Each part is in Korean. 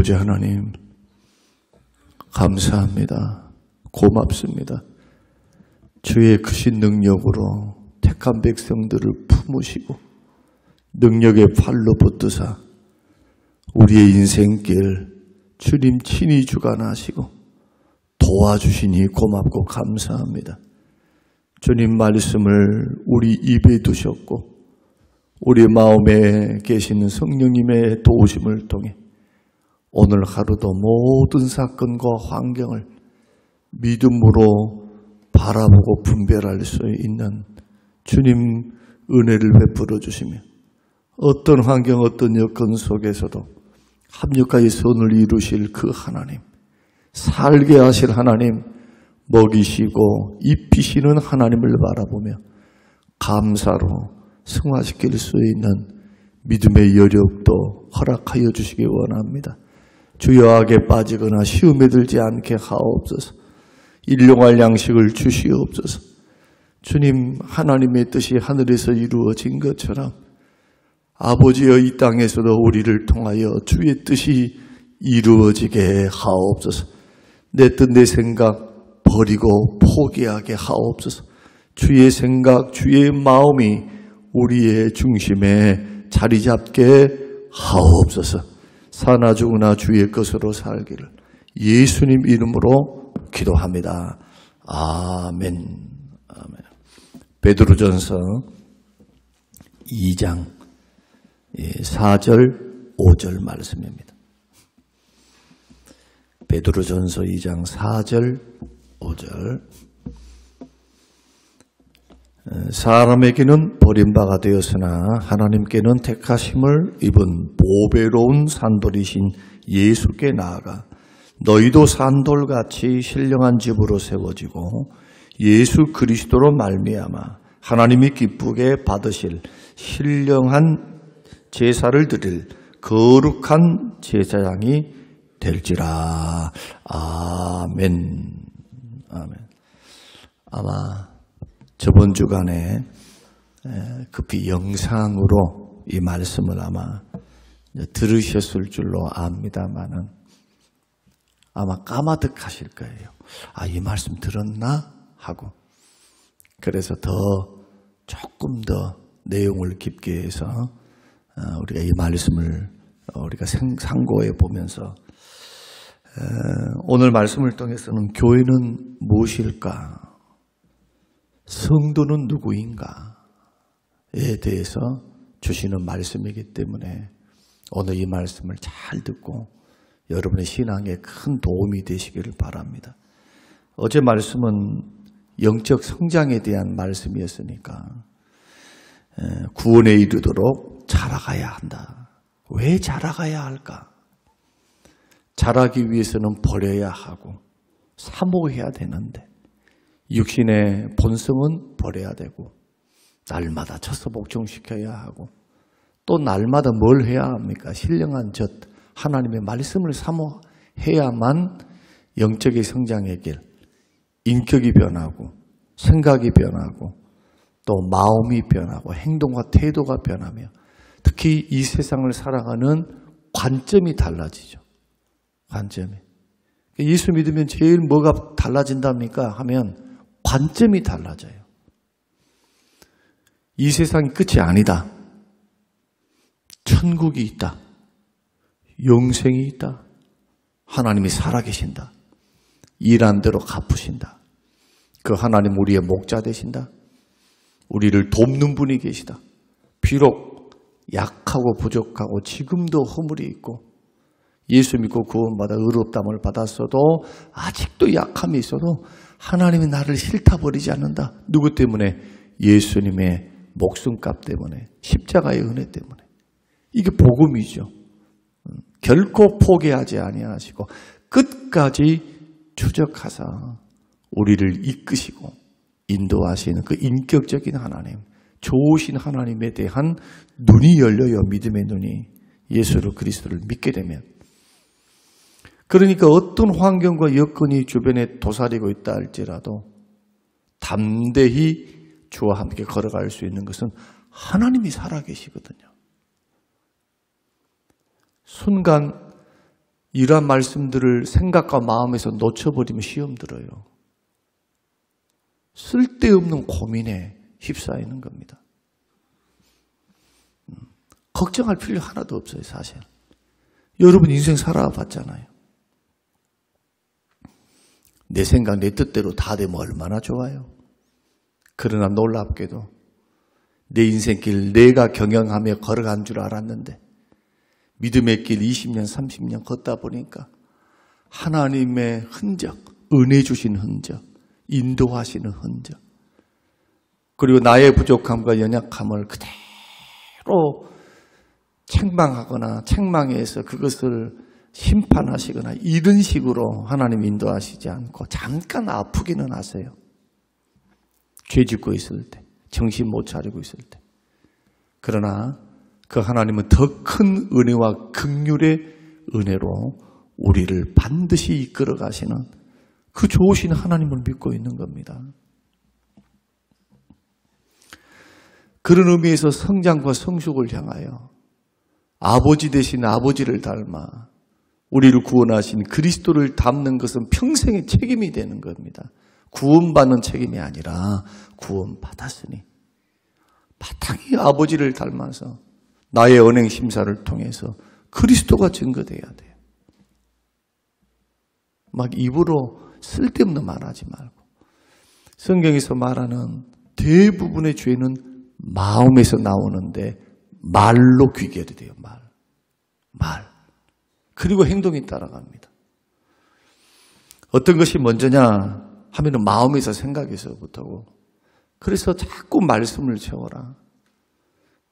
아버지 하나님, 감사합니다. 고맙습니다. 주의 크신 능력으로 택한 백성들을 품으시고 능력의 팔로 붙드사 우리의 인생길 주님 친히 주관하시고 도와주시니 고맙고 감사합니다. 주님 말씀을 우리 입에 두셨고 우리 마음에 계시는 성령님의 도우심을 통해 오늘 하루도 모든 사건과 환경을 믿음으로 바라보고 분별할 수 있는 주님 은혜를 베풀어 주시며 어떤 환경 어떤 여건 속에서도 합력하여 선을 이루실 그 하나님, 살게 하실 하나님, 먹이시고 입히시는 하나님을 바라보며 감사로 승화시킬 수 있는 믿음의 여력도 허락하여 주시기 원합니다. 주여 악에 빠지거나 시험에 들지 않게 하옵소서. 일용할 양식을 주시옵소서. 주님, 하나님의 뜻이 하늘에서 이루어진 것처럼 아버지여 이 땅에서도 우리를 통하여 주의 뜻이 이루어지게 하옵소서. 내 뜻 내 생각 버리고 포기하게 하옵소서. 주의 생각 주의 마음이 우리의 중심에 자리 잡게 하옵소서. 사나 죽으나 주의 것으로 살기를 예수님 이름으로 기도합니다. 아멘. 아멘. 베드로전서 2장 4절 5절 말씀입니다. 베드로전서 2장 4절 5절. 사람에게는 버림받아 되었으나 하나님께는 택하심을 입은 보배로운 산돌이신 예수께 나아가 너희도 산돌같이 신령한 집으로 세워지고 예수 그리스도로 말미암아 하나님이 기쁘게 받으실 신령한 제사를 드릴 거룩한 제사장이 될지라. 아멘. 아멘. 아마 저번 주간에 급히 영상으로 이 말씀을 아마 들으셨을 줄로 압니다만은 아마 까마득하실 거예요. 아, 이 말씀 들었나? 하고. 그래서 조금 더 내용을 깊게 해서 우리가 이 말씀을 우리가 상고해 보면서 오늘 말씀을 통해서는 교회는 무엇일까? 성도는 누구인가에 대해서 주시는 말씀이기 때문에 오늘 이 말씀을 잘 듣고 여러분의 신앙에 큰 도움이 되시기를 바랍니다. 어제 말씀은 영적 성장에 대한 말씀이었으니까 구원에 이르도록 자라가야 한다. 왜 자라가야 할까? 자라기 위해서는 버려야 하고 사모해야 되는데 육신의 본성은 버려야 되고 날마다 젖소 복종시켜야 하고 또 날마다 뭘 해야 합니까? 신령한 젖 하나님의 말씀을 사모해야만 영적인 성장의 길, 인격이 변하고 생각이 변하고 또 마음이 변하고 행동과 태도가 변하며 특히 이 세상을 살아가는 관점이 달라지죠. 관점이. 예수 믿으면 제일 뭐가 달라진답니까? 하면 관점이 달라져요. 이 세상이 끝이 아니다. 천국이 있다. 영생이 있다. 하나님이 살아계신다. 일한 대로 갚으신다. 그 하나님 우리의 목자 되신다. 우리를 돕는 분이 계시다. 비록 약하고 부족하고 지금도 허물이 있고 예수 믿고 구원받아 의롭다함을 받았어도 아직도 약함이 있어도 하나님이 나를 싫다 버리지 않는다. 누구 때문에? 예수님의 목숨값 때문에, 십자가의 은혜 때문에. 이게 복음이죠. 결코 포기하지 아니하시고 끝까지 추적하사 우리를 이끄시고 인도하시는 그 인격적인 하나님, 좋으신 하나님에 대한 눈이 열려요. 믿음의 눈이. 예수를 그리스도를 믿게 되면. 그러니까 어떤 환경과 여건이 주변에 도사리고 있다 할지라도 담대히 주와 함께 걸어갈 수 있는 것은 하나님이 살아계시거든요. 순간 이러한 말씀들을 생각과 마음에서 놓쳐버리면 시험 들어요. 쓸데없는 고민에 휩싸이는 겁니다. 걱정할 필요 하나도 없어요, 사실. 여러분 인생 살아봤잖아요. 내 생각, 내 뜻대로 다 되면 얼마나 좋아요. 그러나 놀랍게도 내 인생길 내가 경영하며 걸어간 줄 알았는데 믿음의 길 20년, 30년 걷다 보니까 하나님의 흔적, 은혜 주신 흔적, 인도하시는 흔적, 그리고 나의 부족함과 연약함을 그대로 책망하거나 책망해서 그것을 심판하시거나 이런 식으로 하나님 인도하시지 않고 잠깐 아프기는 하세요. 죄 짓고 있을 때, 정신 못 차리고 있을 때. 그러나 그 하나님은 더 큰 은혜와 긍휼의 은혜로 우리를 반드시 이끌어 가시는 그 좋으신 하나님을 믿고 있는 겁니다. 그런 의미에서 성장과 성숙을 향하여 아버지 대신 아버지를 닮아 우리를 구원하신 그리스도를 닮는 것은 평생의 책임이 되는 겁니다. 구원받는 책임이 아니라 구원받았으니 바탕이 아버지를 닮아서 나의 언행 심사를 통해서 그리스도가 증거돼야 돼요. 막 입으로 쓸데없는 말하지 말고, 성경에서 말하는 대부분의 죄는 마음에서 나오는데 말로 귀결이 돼요. 말. 그리고 행동이 따라갑니다. 어떤 것이 먼저냐 하면은 마음에서 생각에서부터고, 그래서 자꾸 말씀을 채워라.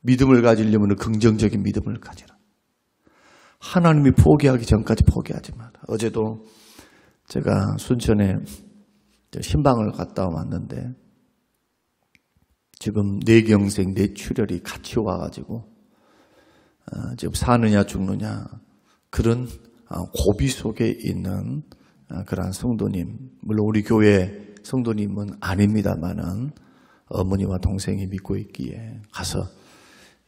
믿음을 가지려면 긍정적인 믿음을 가지라. 하나님이 포기하기 전까지 포기하지 마라. 어제도 제가 순천에 신방을 갔다 왔는데 지금 뇌경색, 뇌출혈이 같이 와가지고 지금 사느냐 죽느냐 그런 고비 속에 있는 그러한 성도님, 물론 우리 교회 성도님은 아닙니다만은 어머니와 동생이 믿고 있기에 가서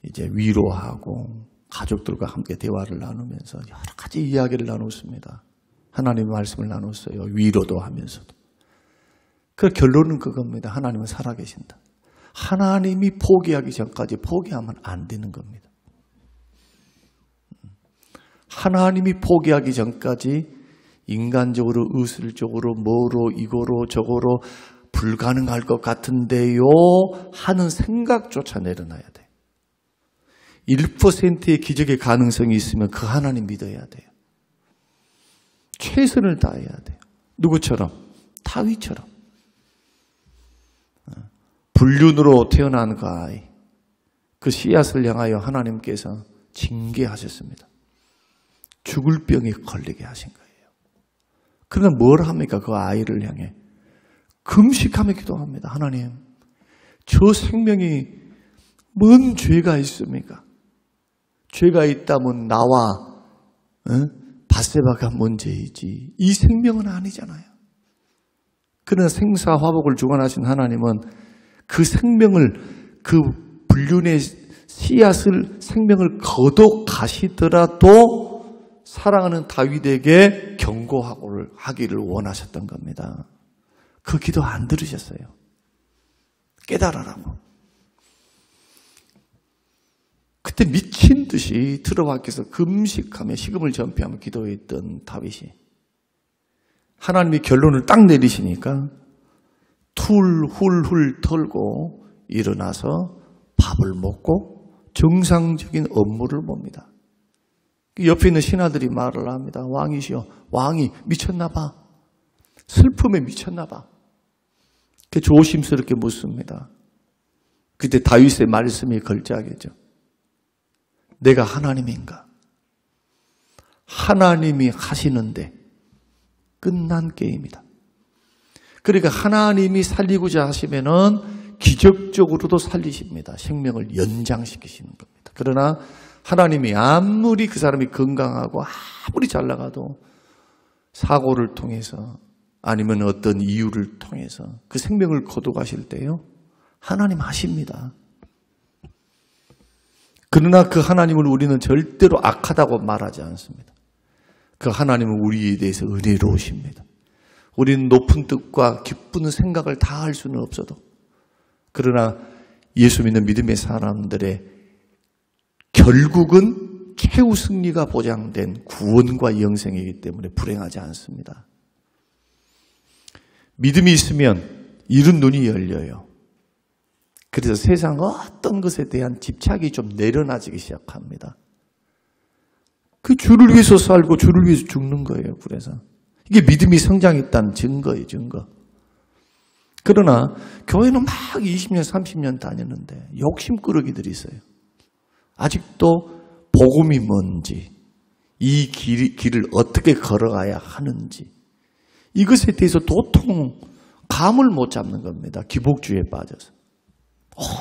이제 위로하고 가족들과 함께 대화를 나누면서 여러 가지 이야기를 나눴습니다. 하나님의 말씀을 나눴어요. 위로도 하면서도. 그 결론은 그겁니다. 하나님은 살아계신다. 하나님이 포기하기 전까지 포기하면 안 되는 겁니다. 하나님이 포기하기 전까지 인간적으로, 의술적으로, 뭐로, 이거로, 저거로 불가능할 것 같은데요 하는 생각조차 내려놔야 돼요. 1%의 기적의 가능성이 있으면 그 하나님 믿어야 돼요. 최선을 다해야 돼요. 누구처럼? 다윗처럼. 불륜으로 태어난 그 아이, 그 씨앗을 향하여 하나님께서 징계하셨습니다. 죽을 병에 걸리게 하신 거예요. 그러나 뭘 합니까? 그 아이를 향해 금식하며 기도합니다. 하나님, 저 생명이 뭔 죄가 있습니까? 죄가 있다면 나와 밧세바가 문제이지 이 생명은 아니잖아요. 그러나 생사화복을 주관하신 하나님은 그 생명을, 그 불륜의 씨앗을, 생명을 거둬가시더라도 사랑하는 다윗에게 경고하기를 원하셨던 겁니다. 그 기도 안 들으셨어요. 깨달으라고. 그때 미친 듯이 들어박혀서 금식하며 식음을 전폐하며 기도했던 다윗이 하나님이 결론을 딱 내리시니까 훌훌 털고 일어나서 밥을 먹고 정상적인 업무를 봅니다. 옆에 있는 신하들이 말을 합니다. 왕이시여, 왕이 미쳤나 봐. 슬픔에 미쳤나 봐. 조심스럽게 묻습니다. 그때 다윗의 말씀이 걸작이죠. 내가 하나님인가? 하나님이 하시는데 끝난 게임이다. 그러니까 하나님이 살리고자 하시면은 기적적으로도 살리십니다. 생명을 연장시키시는 겁니다. 그러나 하나님이 아무리 그 사람이 건강하고 아무리 잘 나가도 사고를 통해서 아니면 어떤 이유를 통해서 그 생명을 거둬가실 때요, 하나님 하십니다. 그러나 그 하나님을 우리는 절대로 악하다고 말하지 않습니다. 그 하나님은 우리에 대해서 은혜로우십니다. 우리는 높은 뜻과 기쁜 생각을 다 할 수는 없어도, 그러나 예수 믿는 믿음의 사람들의 결국은 최후 승리가 보장된 구원과 영생이기 때문에 불행하지 않습니다. 믿음이 있으면 이른 눈이 열려요. 그래서 세상 어떤 것에 대한 집착이 좀 내려놔지기 시작합니다. 그 주를 위해서 살고 주를 위해서 죽는 거예요. 그래서 이게 믿음이 성장했다는 증거예요. 증거. 그러나 교회는 막 20년 30년 다녔는데 욕심꾸러기들이 있어요. 아직도 복음이 뭔지, 이 길을 어떻게 걸어가야 하는지, 이것에 대해서 도통 감을 못 잡는 겁니다. 기복주의에 빠져서.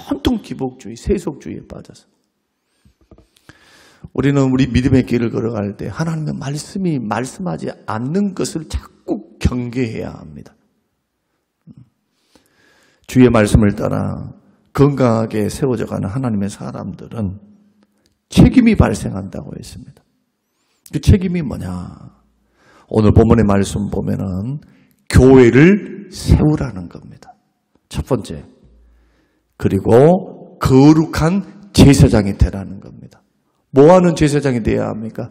온통 기복주의, 세속주의에 빠져서. 우리는 우리 믿음의 길을 걸어갈 때 하나님의 말씀이 말씀하지 않는 것을 자꾸 경계해야 합니다. 주의 말씀을 따라 건강하게 세워져가는 하나님의 사람들은 책임이 발생한다고 했습니다. 그 책임이 뭐냐? 오늘 본문의 말씀 보면은 교회를 세우라는 겁니다. 첫 번째. 그리고 거룩한 제사장이 되라는 겁니다. 뭐하는 제사장이 되어야 합니까?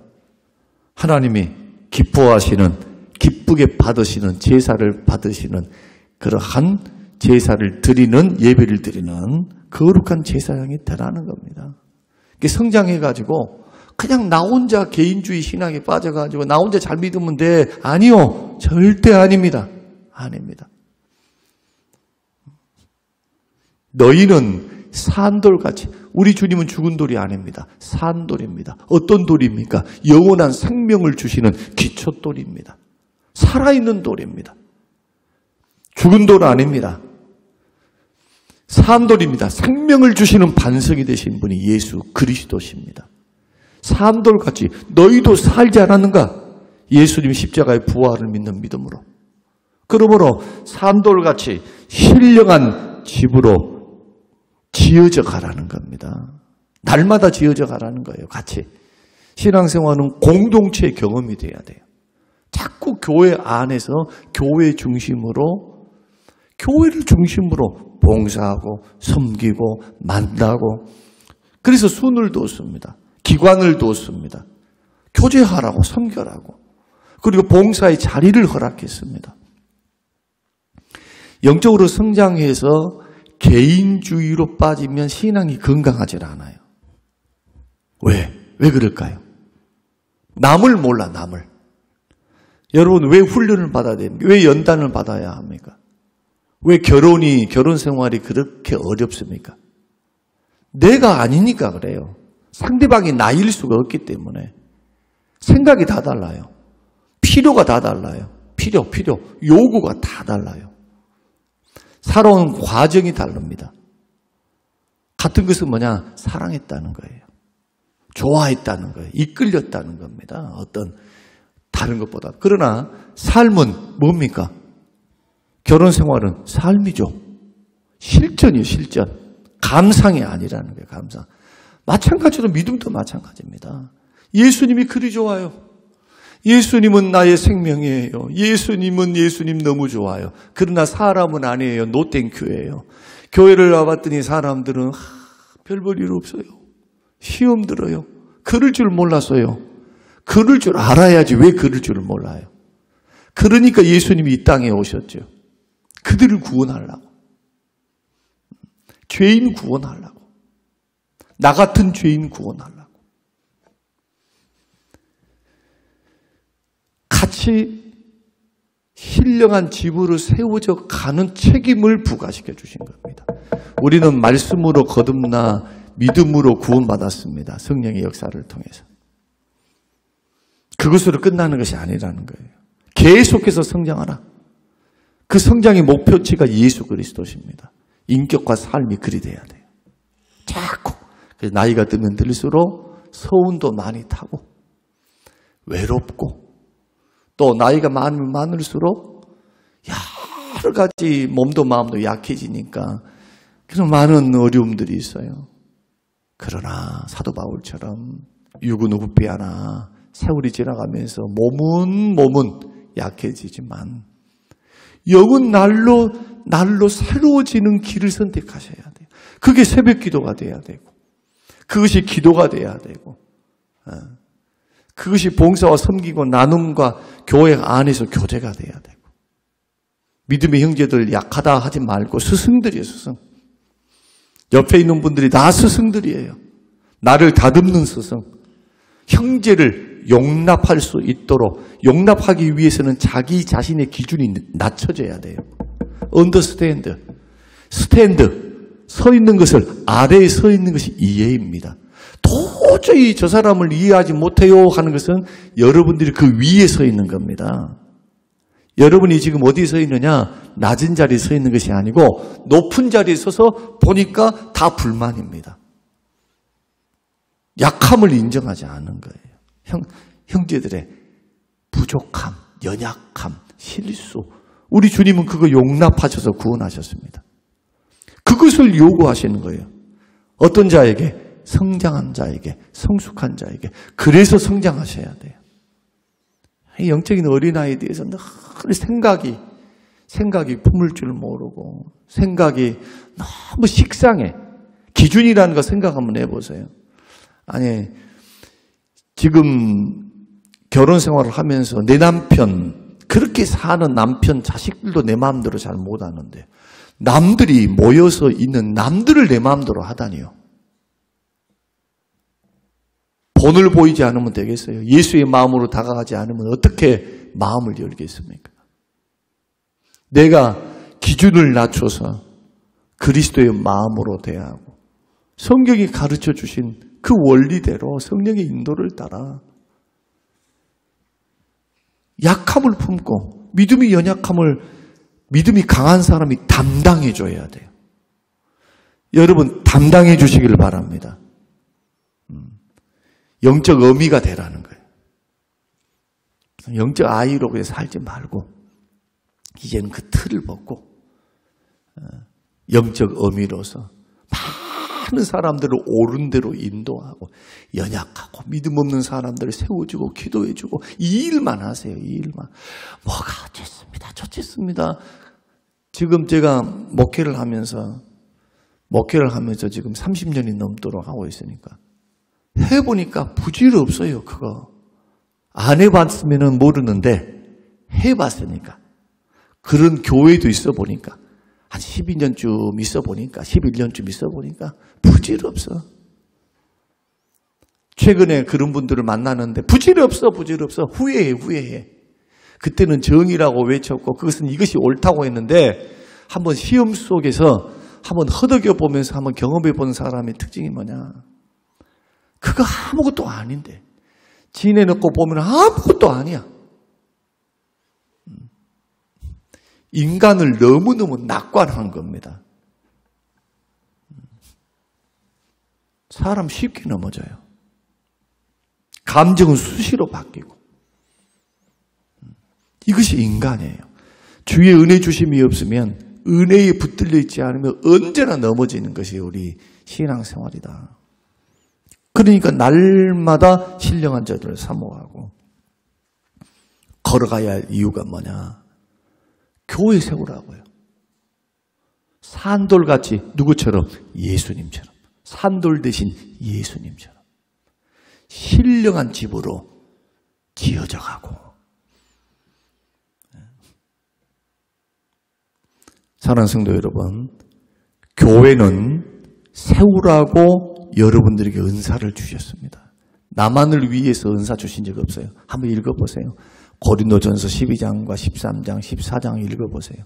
하나님이 기뻐하시는, 기쁘게 받으시는, 제사를 받으시는 그러한 제사를 드리는, 예배를 드리는 거룩한 제사장이 되라는 겁니다. 성장해가지고 그냥 나 혼자 개인주의 신앙에 빠져가지고 나 혼자 잘 믿으면 돼. 아니요. 절대 아닙니다. 아닙니다. 너희는 산돌같이, 우리 주님은 죽은 돌이 아닙니다. 산돌입니다. 어떤 돌입니까? 영원한 생명을 주시는 기초돌입니다. 살아있는 돌입니다. 죽은 돌 아닙니다. 산돌입니다. 생명을 주시는 반석이 되신 분이 예수 그리스도십니다. 산돌같이 너희도 살지 않았는가? 예수님 십자가의 부활을 믿는 믿음으로. 그러므로 산돌같이 신령한 집으로 지어져 가라는 겁니다. 날마다 지어져 가라는 거예요. 같이. 신앙생활은 공동체 경험이 돼야 돼요. 자꾸 교회 안에서 교회 중심으로, 교회를 중심으로 봉사하고 섬기고 만나고, 그래서 순을 뒀습니다. 기관을 뒀습니다. 교제하라고, 섬겨라고. 그리고 봉사의 자리를 허락했습니다. 영적으로 성장해서 개인주의로 빠지면 신앙이 건강하지 않아요. 왜? 왜 그럴까요? 남을 몰라, 남을. 여러분, 왜 훈련을 받아야 됩니까? 왜 연단을 받아야 합니까? 왜 결혼 생활이 그렇게 어렵습니까? 내가 아니니까 그래요. 상대방이 나일 수가 없기 때문에. 생각이 다 달라요. 필요가 다 달라요. 필요. 요구가 다 달라요. 살아온 과정이 다릅니다. 같은 것은 뭐냐? 사랑했다는 거예요. 좋아했다는 거예요. 이끌렸다는 겁니다. 어떤 다른 것보다. 그러나 삶은 뭡니까? 결혼 생활은 삶이죠. 실전이에요, 실전. 감상이 아니라는 거예요, 감상. 마찬가지로 믿음도 마찬가지입니다. 예수님이 그리 좋아요. 예수님은 나의 생명이에요. 예수님 너무 좋아요. 그러나 사람은 아니에요. 노 땡큐예요. 교회를 와봤더니 사람들은 별 볼 일 없어요. 시험 들어요. 그럴 줄 몰랐어요. 그럴 줄 알아야지 왜 그럴 줄 몰라요. 그러니까 예수님이 이 땅에 오셨죠. 그들을 구원하려고. 죄인 구원하려고. 나 같은 죄인 구원하려고. 같이 신령한 집으로 세워져 가는 책임을 부과시켜 주신 겁니다. 우리는 말씀으로 거듭나 믿음으로 구원받았습니다. 성령의 역사를 통해서. 그것으로 끝나는 것이 아니라는 거예요. 계속해서 성장하라. 그 성장의 목표치가 예수 그리스도십니다. 인격과 삶이 그리 돼야 돼요. 자꾸. 나이가 들면 들수록 서운도 많이 타고 외롭고 또 나이가 많으면 많을수록 여러 가지 몸도 마음도 약해지니까 그런 많은 어려움들이 있어요. 그러나 사도 바울처럼 육은 후패하나 세월이 지나가면서 몸은 약해지지만 영은 날로 새로워지는 길을 선택하셔야 돼요. 그게 새벽 기도가 돼야 되고, 그것이 기도가 돼야 되고, 그것이 봉사와 섬기고 나눔과 교회 안에서 교제가 돼야 되고, 믿음의 형제들 약하다 하지 말고 스승들이에요, 스승. 옆에 있는 분들이 다 스승들이에요. 나를 다듬는 스승. 형제를 용납할 수 있도록, 용납하기 위해서는 자기 자신의 기준이 낮춰져야 돼요. 언더스탠드. 스탠드. 서 있는 것을, 아래에 서 있는 것이 이해입니다. 도저히 저 사람을 이해하지 못해요 하는 것은 여러분들이 그 위에 서 있는 겁니다. 여러분이 지금 어디에 서 있느냐? 낮은 자리에 서 있는 것이 아니고 높은 자리에 서서 보니까 다 불만입니다. 약함을 인정하지 않은 거예요. 형제들의 부족함, 연약함, 실수. 우리 주님은 그거 용납하셔서 구원하셨습니다. 그것을 요구하시는 거예요. 어떤 자에게? 성장한 자에게, 성숙한 자에게. 그래서 성장하셔야 돼요. 영적인 어린아이에 대해서 늘 생각이 품을 줄 모르고, 생각이 너무 식상해. 기준이라는 거 생각 한번 해보세요. 아니, 지금 결혼 생활을 하면서 내 남편, 그렇게 사는 남편, 자식들도 내 마음대로 잘 못하는데, 남들이 모여서 있는 남들을 내 마음대로 하다니요. 본을 보이지 않으면 되겠어요? 예수의 마음으로 다가가지 않으면 어떻게 마음을 열겠습니까? 내가 기준을 낮춰서 그리스도의 마음으로 대하고 성경이 가르쳐 주신 그 원리대로 성령의 인도를 따라 약함을 품고 믿음이 강한 사람이 담당해 줘야 돼요. 여러분 담당해 주시기를 바랍니다. 영적 어미가 되라는 거예요. 영적 아이로 그냥 살지 말고 이제는 그 틀을 벗고 영적 어미로서 많은 사람들을 옳은 대로 인도하고 연약하고 믿음 없는 사람들을 세워주고 기도해주고 이 일만 하세요. 이 일만. 뭐가 어쨌습니다. 저쨌습니다. 지금 제가 목회를 하면서 지금 30년이 넘도록 하고 있으니까 해보니까 부질없어요. 그거 안 해봤으면 모르는데 해봤으니까 그런 교회도 있어 보니까 한 12년쯤 있어 보니까 11년쯤 있어 보니까 부질없어. 최근에 그런 분들을 만나는데 부질없어 후회해. 그때는 정의라고 외쳤고 그것은 이것이 옳다고 했는데 한번 시험 속에서 한번 허덕여 보면서 한번 경험해 본 사람의 특징이 뭐냐? 그거 아무것도 아닌데 지내놓고 보면 아무것도 아니야. 인간을 너무너무 낙관한 겁니다. 사람 쉽게 넘어져요. 감정은 수시로 바뀌고. 이것이 인간이에요. 주의 은혜 주심이 없으면 은혜에 붙들려 있지 않으면 언제나 넘어지는 것이 우리 신앙생활이다. 그러니까 날마다 신령한 자들을 사모하고 걸어가야 할 이유가 뭐냐? 교회 세우라고요. 산돌같이 누구처럼? 예수님처럼. 산돌 대신 예수님처럼. 신령한 집으로 지어져 가고. 사랑하는 성도 여러분, 교회는 세우라고 여러분들에게 은사를 주셨습니다. 나만을 위해서 은사 주신 적 없어요. 한번 읽어보세요. 고린도전서 12장과 13장, 14장 읽어보세요.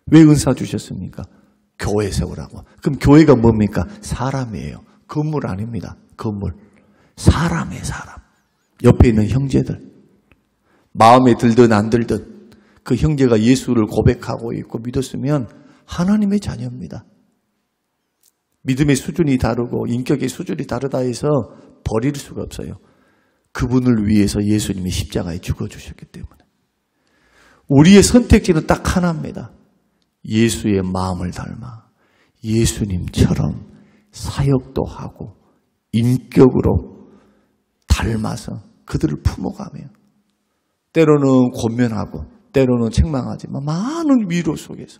왜 은사 주셨습니까? 교회 세우라고. 그럼 교회가 뭡니까? 사람이에요. 건물 아닙니다. 건물. 사람이에요, 사람. 옆에 있는 형제들. 마음에 들든 안 들든 그 형제가 예수를 고백하고 있고 믿었으면 하나님의 자녀입니다. 믿음의 수준이 다르고 인격의 수준이 다르다 해서 버릴 수가 없어요. 그분을 위해서 예수님이 십자가에 죽어주셨기 때문에. 우리의 선택지는 딱 하나입니다. 예수의 마음을 닮아 예수님처럼 사역도 하고 인격으로 닮아서 그들을 품어가며 때로는 권면하고 때로는 책망하지만 많은 위로 속에서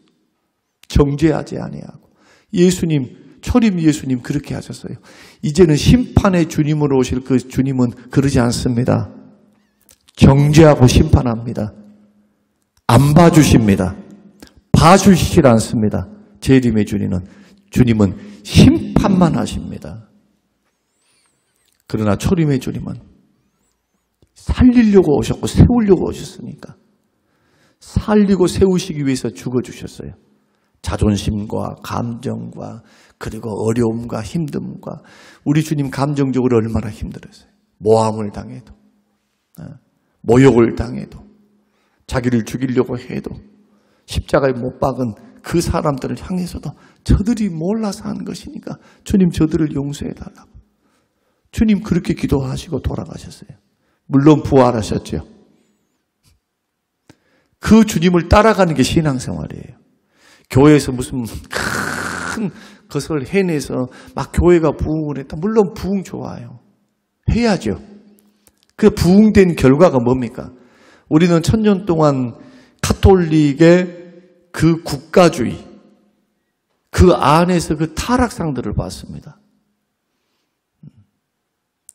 정죄하지 아니하고 예수님, 초림 예수님 그렇게 하셨어요. 이제는 심판의 주님으로 오실 그 주님은 그러지 않습니다. 정죄하고 심판합니다. 안 봐주십니다. 봐주시질 않습니다. 재림의 주님은 심판만 하십니다. 그러나 초림의 주님은 살리려고 오셨고 세우려고 오셨으니까 살리고 세우시기 위해서 죽어주셨어요. 자존심과 감정과 그리고 어려움과 힘듦과 우리 주님 감정적으로 얼마나 힘들었어요. 모함을 당해도 모욕을 당해도 자기를 죽이려고 해도 십자가에 못 박은 그 사람들을 향해서도 저들이 몰라서 한 것이니까 주님 저들을 용서해달라고. 주님 그렇게 기도하시고 돌아가셨어요. 물론 부활하셨죠. 그 주님을 따라가는 게 신앙생활이에요. 교회에서 무슨 큰 것을 해내서 막 교회가 부흥을 했다. 물론 부흥 좋아요. 해야죠. 그 부흥된 결과가 뭡니까? 우리는 1000년 동안 가톨릭의 그 국가주의, 그 안에서 그 타락상들을 봤습니다.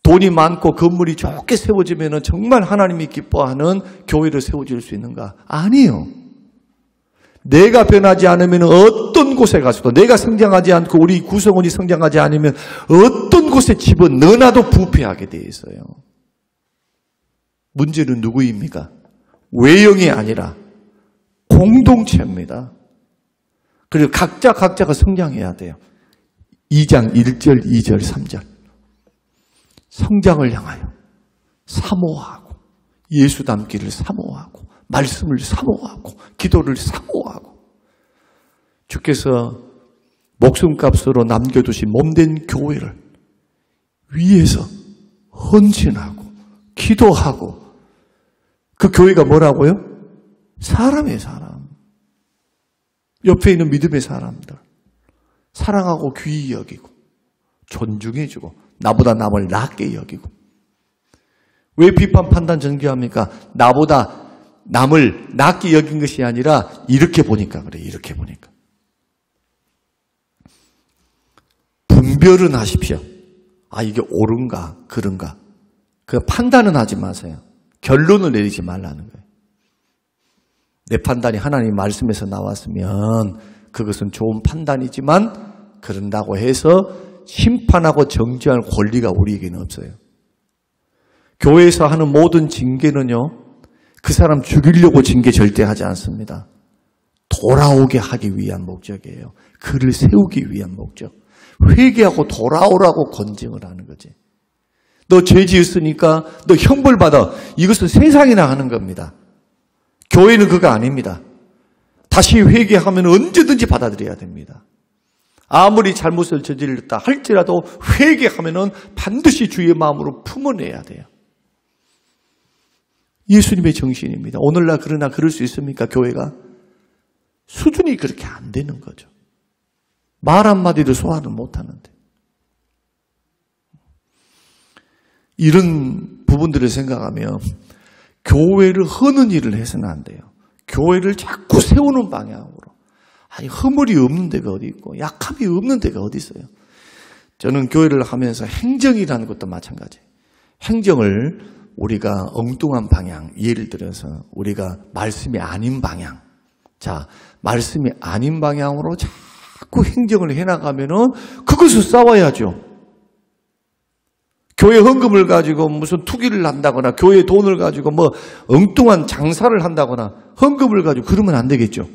돈이 많고 건물이 좋게 세워지면 정말 하나님이 기뻐하는 교회를 세워질 수 있는가? 아니에요. 내가 변하지 않으면 어떤 곳에 가서도 내가 성장하지 않고 우리 구성원이 성장하지 않으면 어떤 곳에 집어넣어놔도 부패하게 돼 있어요. 문제는 누구입니까? 외형이 아니라 공동체입니다. 그리고 각자가 성장해야 돼요. 2장 1절, 2절, 3절. 성장을 향하여 사모하고 예수 닮기를 사모하고 말씀을 사모하고 기도를 사모하고 주께서 목숨값으로 남겨두신 몸된 교회를 위해서 헌신하고 기도하고 그 교회가 뭐라고요? 사람이에요, 사람. 옆에 있는 믿음의 사람들. 사랑하고 귀히 여기고 존중해주고 나보다 남을 낮게 여기고. 왜 비판, 판단, 전개합니까? 나보다 남을 낮게 여긴 것이 아니라 이렇게 보니까 그래, 이렇게 보니까. 분별은 하십시오. 아, 이게 옳은가, 그런가. 그 판단은 하지 마세요. 결론을 내리지 말라는 거예요. 내 판단이 하나님 말씀에서 나왔으면 그것은 좋은 판단이지만 그런다고 해서 심판하고 정죄할 권리가 우리에게는 없어요. 교회에서 하는 모든 징계는요, 그 사람 죽이려고 징계 절대 하지 않습니다. 돌아오게 하기 위한 목적이에요. 그를 세우기 위한 목적. 회개하고 돌아오라고 권징을 하는 거지. 너 죄 지었으니까 너 형벌 받아. 이것은 세상이나 하는 겁니다. 교회는 그거 아닙니다. 다시 회개하면 언제든지 받아들여야 됩니다. 아무리 잘못을 저질렀다 할지라도 회개하면 반드시 주의 마음으로 품어내야 돼요. 예수님의 정신입니다. 오늘날 그러나 그럴 수 있습니까? 교회가 수준이 그렇게 안 되는 거죠. 말 한마디도 소화를 못하는데. 이런 부분들을 생각하면 교회를 허는 일을 해서는 안 돼요. 교회를 자꾸 세우는 방향으로. 아니, 허물이 없는 데가 어디 있고 약함이 없는 데가 어디 있어요. 저는 교회를 하면서 행정이라는 것도 마찬가지예요. 행정을 우리가 엉뚱한 방향, 예를 들어서 우리가 말씀이 아닌 방향, 자, 말씀이 아닌 방향으로 자꾸 행정을 해나가면은 그것을 싸워야죠. 교회 헌금을 가지고 무슨 투기를 한다거나 교회 돈을 가지고 뭐 엉뚱한 장사를 한다거나 헌금을 가지고 그러면 안 되겠죠.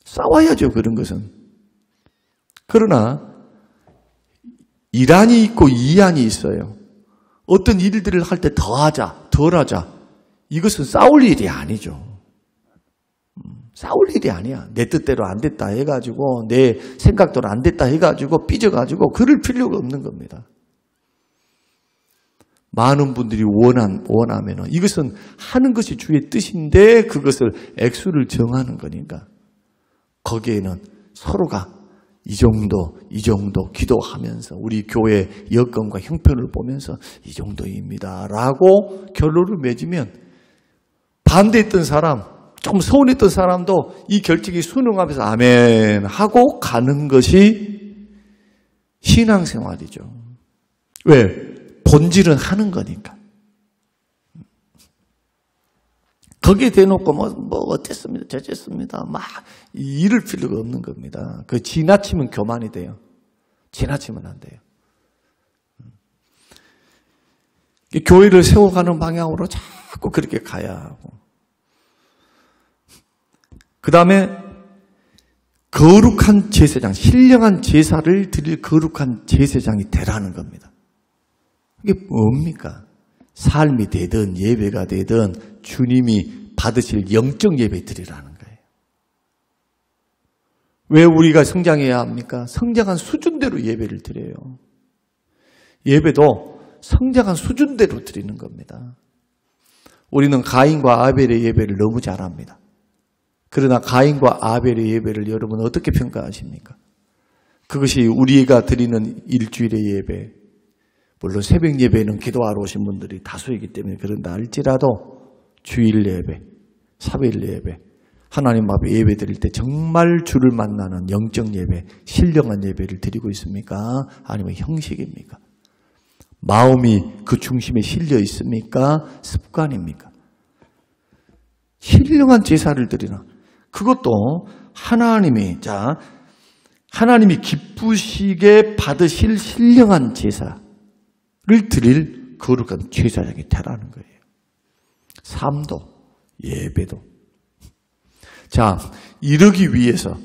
싸워야죠, 그런 것은. 그러나 이란이 있고 이안이 있어요. 어떤 일들을 할 때 더하자, 덜하자. 이것은 싸울 일이 아니죠. 싸울 일이 아니야. 내 뜻대로 안 됐다 해가지고 내 생각대로 안 됐다 해가지고 삐져가지고 그럴 필요가 없는 겁니다. 많은 분들이 원하면 이것은 하는 것이 주의 뜻인데 그것을 액수를 정하는 거니까 거기에는 서로가 이 정도 기도하면서 우리 교회 여건과 형편을 보면서 이 정도입니다 라고 결론을 맺으면 반대했던 사람, 좀 서운했던 사람도 이 결정이 순응하면서 아멘 하고 가는 것이 신앙생활이죠. 왜? 본질은 하는 거니까. 거기에 대놓고 뭐 어쨌습니다, 저쨌습니다 막 이럴 필요가 없는 겁니다. 그 지나치면 교만이 돼요. 지나치면 안 돼요. 교회를 세워가는 방향으로 자꾸 그렇게 가야 하고, 그 다음에 거룩한 제사장, 신령한 제사를 드릴 거룩한 제사장이 되라는 겁니다. 이게 뭡니까? 삶이 되든 예배가 되든 주님이 받으실 영적 예배 드리라는 거예요. 왜 우리가 성장해야 합니까? 성장한 수준대로 예배를 드려요. 예배도 성장한 수준대로 드리는 겁니다. 우리는 가인과 아벨의 예배를 너무 잘합니다. 그러나 가인과 아벨의 예배를 여러분 어떻게 평가하십니까? 그것이 우리가 드리는 일주일의 예배, 물론 새벽 예배는 기도하러 오신 분들이 다수이기 때문에 그런다 할지라도 주일 예배, 3일 예배, 하나님 앞에 예배 드릴 때 정말 주를 만나는 영적 예배, 신령한 예배를 드리고 있습니까? 아니면 형식입니까? 마음이 그 중심에 실려 있습니까? 습관입니까? 신령한 제사를 드리나? 그것도 하나님이 기쁘시게 받으실 신령한 제사를 드릴 거룩한 제사장이 되라는 거예요. 삶도, 예배도. 자, 이러기 위해서,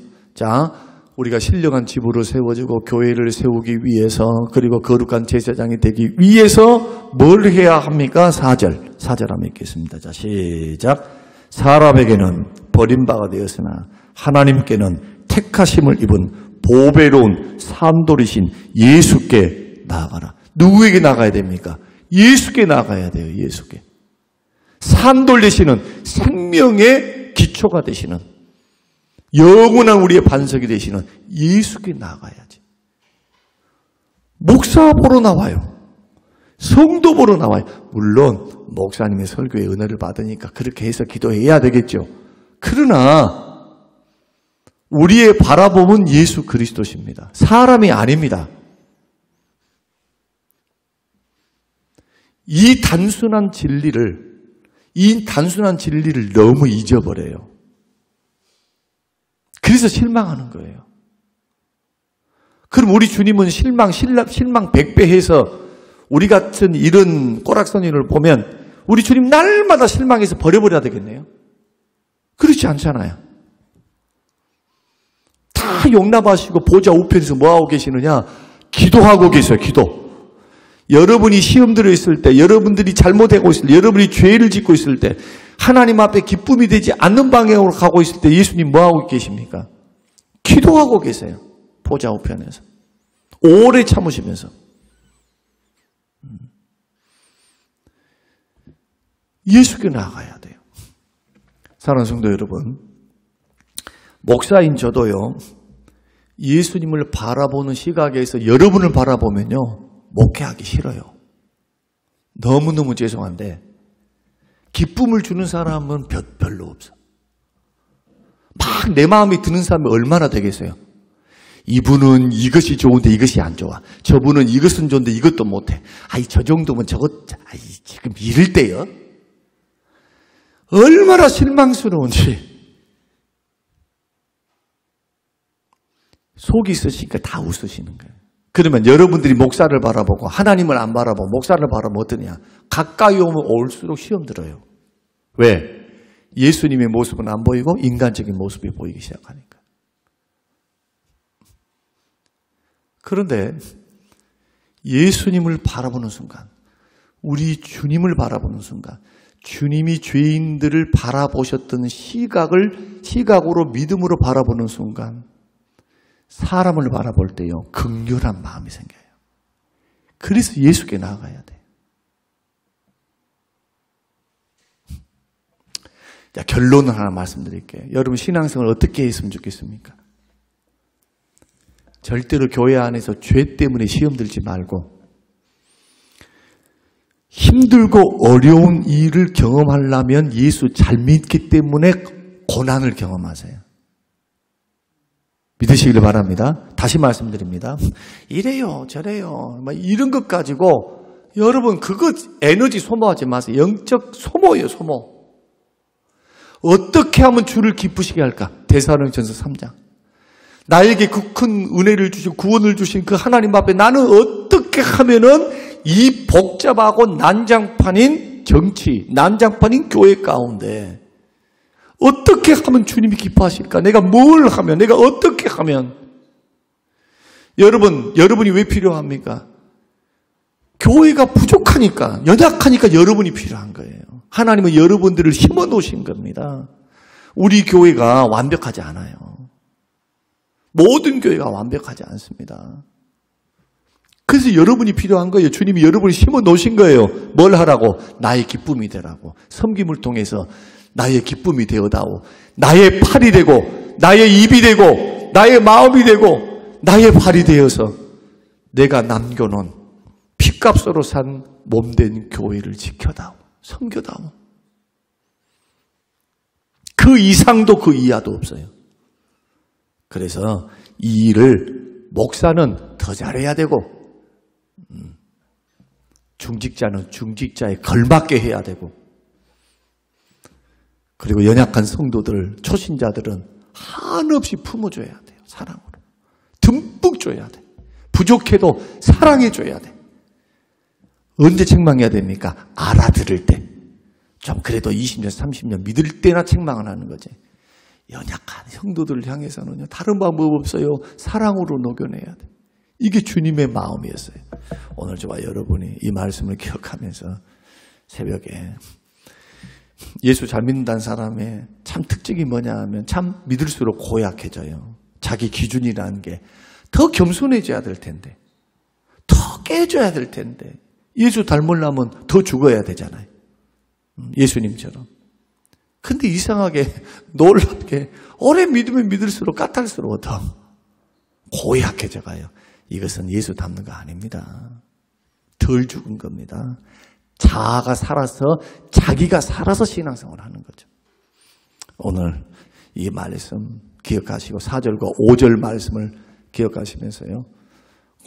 우리가 신령한 집으로 세워지고 교회를 세우기 위해서, 그리고 거룩한 제사장이 되기 위해서 뭘 해야 합니까? 4절 한번 읽겠습니다. 자, 시작. 사람에게는 버림바가 되었으나 하나님께는 택하심을 입은 보배로운 산돌이신 예수께 나아가라. 누구에게 나가야 됩니까? 예수께 나가야 돼요. 예수께. 산돌 되시는 생명의 기초가 되시는 영원한 우리의 반석이 되시는 예수께 나가야지. 목사 보러 나와요. 성도 보러 나와요. 물론 목사님의 설교의 은혜를 받으니까 그렇게 해서 기도해야 되겠죠. 그러나 우리의 바라봄은 예수 그리스도십니다. 사람이 아닙니다. 이 단순한 진리를 너무 잊어버려요. 그래서 실망하는 거예요. 그럼 우리 주님은 실망 100배 해서 우리 같은 이런 꼬락서니를 보면 우리 주님 날마다 실망해서 버려버려야 되겠네요. 그렇지 않잖아요. 다 용납하시고 보좌 우편에서 뭐하고 계시느냐? 기도하고 계세요. 기도. 여러분이 시험 들어있을 때, 여러분들이 잘못하고 있을 때, 여러분이 죄를 짓고 있을 때, 하나님 앞에 기쁨이 되지 않는 방향으로 가고 있을 때 예수님 뭐하고 계십니까? 기도하고 계세요. 보좌 우편에서. 오래 참으시면서. 예수께 나아가야 돼요. 사랑하는 성도 여러분, 목사인 저도요, 예수님을 바라보는 시각에서 여러분을 바라보면요, 목회하기 싫어요. 너무너무 죄송한데 기쁨을 주는 사람은 별로 없어. 막 내 마음이 드는 사람이 얼마나 되겠어요. 이분은 이것이 좋은데 이것이 안 좋아. 저분은 이것은 좋은데 이것도 못해. 저 정도면 지금 이럴 때요. 얼마나 실망스러운지. 속이 있으시니까 다 웃으시는 거예요. 그러면 여러분들이 목사를 바라보고 하나님을 안 바라보고 목사를 바라보면 어떠냐? 가까이 오면 올수록 시험 들어요. 왜? 예수님의 모습은 안 보이고 인간적인 모습이 보이기 시작하니까. 그런데 예수님을 바라보는 순간, 우리 주님을 바라보는 순간, 주님이 죄인들을 바라보셨던 시각으로 믿음으로 바라보는 순간 사람을 바라볼 때요, 긍휼한 마음이 생겨요. 그래서 예수께 나아가야 돼요. 자, 결론을 하나 말씀드릴게요. 여러분 신앙생활 어떻게 했으면 좋겠습니까? 절대로 교회 안에서 죄 때문에 시험 들지 말고 힘들고 어려운 일을 경험하려면 예수 잘 믿기 때문에 고난을 경험하세요. 믿으시기를 바랍니다. 다시 말씀드립니다. 이래요 저래요 이런 것 가지고 여러분 그거 에너지 소모하지 마세요. 영적 소모예요. 소모. 어떻게 하면 주를 기쁘시게 할까? 데살로니가전서 3장. 나에게 그 큰 은혜를 주신 구원을 주신 그 하나님 앞에 나는 어떻게 하면은 이 복잡하고 난장판인 정치, 난장판인 교회 가운데 어떻게 하면 주님이 기뻐하실까? 내가 뭘 하면, 내가 어떻게 하면? 여러분이 왜 필요합니까? 교회가 부족하니까, 연약하니까 여러분이 필요한 거예요. 하나님은 여러분들을 심어 놓으신 겁니다. 우리 교회가 완벽하지 않아요. 모든 교회가 완벽하지 않습니다. 그래서 여러분이 필요한 거예요. 주님이 여러분을 심어 놓으신 거예요. 뭘 하라고? 나의 기쁨이 되라고. 섬김을 통해서 나의 기쁨이 되어다오. 나의 팔이 되고, 나의 입이 되고, 나의 마음이 되고, 나의 발이 되어서 내가 남겨놓은 핏값으로 산 몸된 교회를 지켜다오. 섬겨다오. 그 이상도 그 이하도 없어요. 그래서 이 일을 목사는 더 잘해야 되고 중직자는 중직자에 걸맞게 해야 되고 그리고 연약한 성도들, 초신자들은 한없이 품어줘야 돼요. 사랑으로. 듬뿍 줘야 돼. 부족해도 사랑해줘야 돼. 언제 책망해야 됩니까? 알아들을 때. 좀 그래도 20년, 30년 믿을 때나 책망을 하는 거지. 연약한 성도들을 향해서는요. 다른 방법 없어요. 사랑으로 녹여내야 돼. 이게 주님의 마음이었어요. 오늘 저와 여러분이 이 말씀을 기억하면서 새벽에 예수 잘 믿는다는 사람의 참 특징이 뭐냐 하면 참 믿을수록 고약해져요. 자기 기준이라는 게 더 겸손해져야 될 텐데 더 깨져야 될 텐데 예수 닮으려면 더 죽어야 되잖아요. 예수님처럼. 근데 이상하게 놀랍게 오래 믿으면 믿을수록 까탈스러워 더 고약해져 가요. 이것은 예수 닮는 거 아닙니다. 덜 죽은 겁니다. 자아가 살아서 자기가 살아서 신앙생활을 하는 거죠. 오늘 이 말씀 기억하시고 4절과 5절 말씀을 기억하시면서요.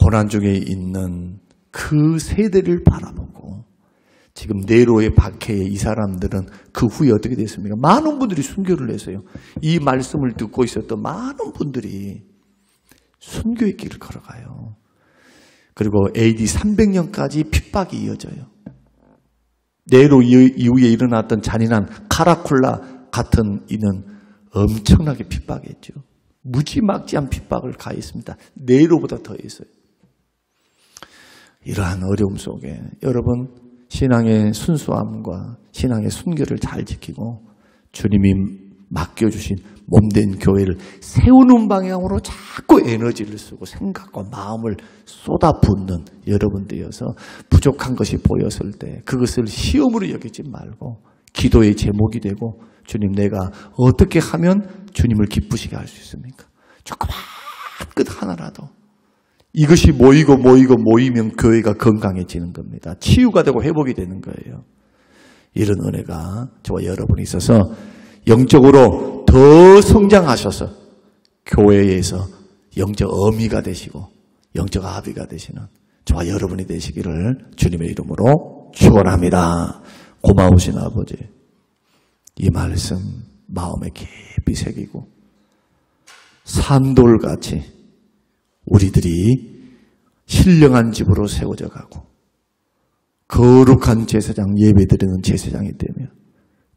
고난 중에 있는 그 세대를 바라보고 지금 네로의 박해에 이 사람들은 그 후에 어떻게 됐습니까? 많은 분들이 순교를 했어요. 이 말씀을 듣고 있었던 많은 분들이 순교의 길을 걸어가요. 그리고 AD 300년까지 핍박이 이어져요. 네로 이후에 일어났던 잔인한 카라쿨라 같은 이는 엄청나게 핍박했죠. 무지막지한 핍박을 가했습니다. 네로보다 더 했어요. 이러한 어려움 속에 여러분 신앙의 순수함과 신앙의 순결을 잘 지키고 주님이 맡겨주신 몸된 교회를 세우는 방향으로 자꾸 에너지를 쓰고 생각과 마음을 쏟아붓는 여러분 되어서 부족한 것이 보였을 때 그것을 시험으로 여기지 말고 기도의 제목이 되고 주님 내가 어떻게 하면 주님을 기쁘시게 할 수 있습니까? 조그만 끝 하나라도 이것이 모이면 교회가 건강해지는 겁니다. 치유가 되고 회복이 되는 거예요. 이런 은혜가 저와 여러분이 있어서 영적으로 더 성장하셔서 교회에서 영적 어미가 되시고 영적 아비가 되시는 저와 여러분이 되시기를 주님의 이름으로 축원합니다. 고마우신 아버지, 이 말씀 마음에 깊이 새기고 산돌같이 우리들이 신령한 집으로 세워져 가고 거룩한 제사장 예배드리는 제사장이 되며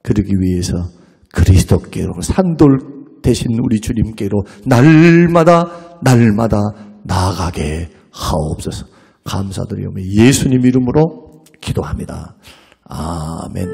그러기 위해서 그리스도께로 산돌 되신 우리 주님께로 날마다 나아가게 하옵소서. 감사드리오며 예수님 이름으로 기도합니다. 아멘.